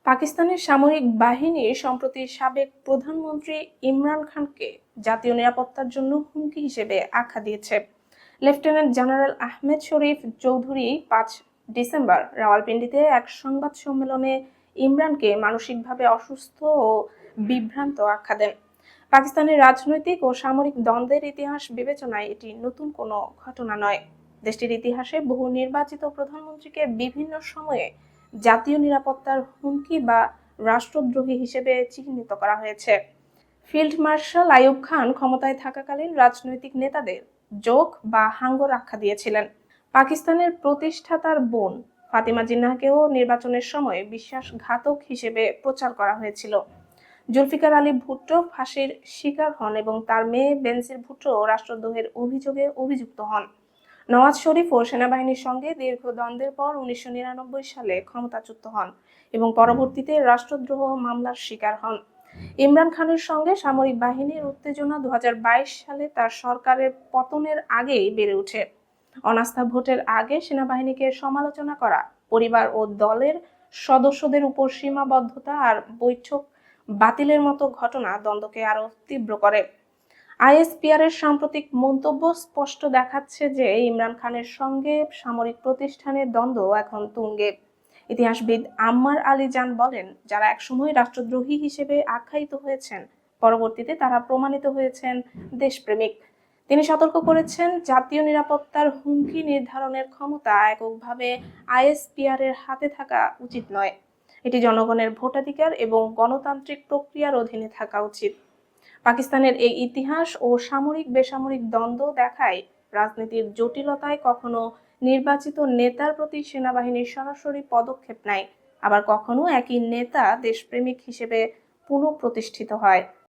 পাকিস্তানের সামরিক বাহিনী সম্প্রতি সাবেক প্রধানমন্ত্রী ইমরান খানকে জাতীয় নিরাপত্তার জন্য হুমকি হিসেবে আখ্যা দিয়েছে। লেফটেন্যান্ট জেনারেল আহমেদ শরীফ চৌধুরী 5 ডিসেম্বর রাওয়ালপিন্ডিতে এক সংবাদ সম্মেলনে ইমরানকে মানসিকভাবে অসুস্থ ও বিভ্রান্ত আখ্যা দেন। পাকিস্তানের রাজনৈতিক ও সামরিক দ্বন্দ্বের ইতিহাস বিবেচনায় এটি নতুন কোনো ঘটনা নয়। দেশটির ইতিহাসে বহু নির্বাচিত প্রধানমন্ত্রীকে বিভিন্ন সময়ে জাতীয় নিরাপত্তার হুমকি বা রাষ্ট্রদ্রোহী হিসেবে চিহ্নিত করা হয়েছে। ফিল্ড মার্শাল আইয়ুব খান ক্ষমতায় থাকাকালীন রাজনৈতিক নেতাদের জোক বা হাঙ্গর আখ্যা দিয়েছিলেন। পাকিস্তানের প্রতিষ্ঠাতার বোন ফাতিমা জিন্নাহকেও নির্বাচনের সময় বিশ্বাসঘাতক হিসেবে প্রচার করা হয়েছিল। জুলফিকার আলী ভুট্টো ফাঁসির শিকার হন এবং তার মেয়ে বেনজির ভুট্টো রাষ্ট্রদ্রোহের অভিযোগে অভিযুক্ত হন। নওয়াজ শরীফ ও সেনাবাহিনীর সঙ্গে দীর্ঘ দ্বন্দ্বের পর 1999 সালে ক্ষমতাচ্যুত হন এবং পরবর্তীতে রাষ্ট্রদ্রোহ মামলার শিকার হন। ইমরান খানের সঙ্গে সামরিক বাহিনীর উত্তেজনা 2022 সালে তার সরকারের পতনের আগেই বেড়ে ওঠে। অনাস্থা ভোটের আগে সেনাবাহিনীকে সমালোচনা করা, পরিবার ও দলের সদস্যদের উপর সীমাবদ্ধতা আর বৈঠক বাতিলের মতো ঘটনা দ্বন্দ্বকে আরো তীব্র করে। আইএসপিআর-এর সাম্প্রতিক মন্তব্য স্পষ্ট দেখাচ্ছে যে ইমরান খানের সঙ্গে সামরিক প্রতিষ্ঠানের দ্বন্দ্ব এখন তুঙ্গে। ইতিহাসবিদ আম্মার আলী জান বলেন, যারা একসময় রাষ্ট্রদ্রোহী হিসেবে আখ্যায়িত হয়েছেন, পরবর্তীতে তারা প্রমাণিত হয়েছেন দেশপ্রেমিক। তিনি সতর্ক করেছেন, জাতীয় নিরাপত্তার হুমকি নির্ধারণের ক্ষমতা এককভাবে আইএসপিআর-এর হাতে থাকা উচিত নয়। এটি জনগণের ভোটাধিকার এবং গণতান্ত্রিক প্রক্রিয়ার অধীনে থাকা উচিত। পাকিস্তানের এই ইতিহাস ও সামরিক বেসামরিক দ্বন্দ্ব দেখায় রাজনীতির জটিলতায় কখনো নির্বাচিত নেতার প্রতি সেনাবাহিনীর সরাসরি পদক্ষেপ নেয়, আবার কখনো একই নেতা দেশপ্রেমিক হিসেবে পুনঃপ্রতিষ্ঠিত হয়।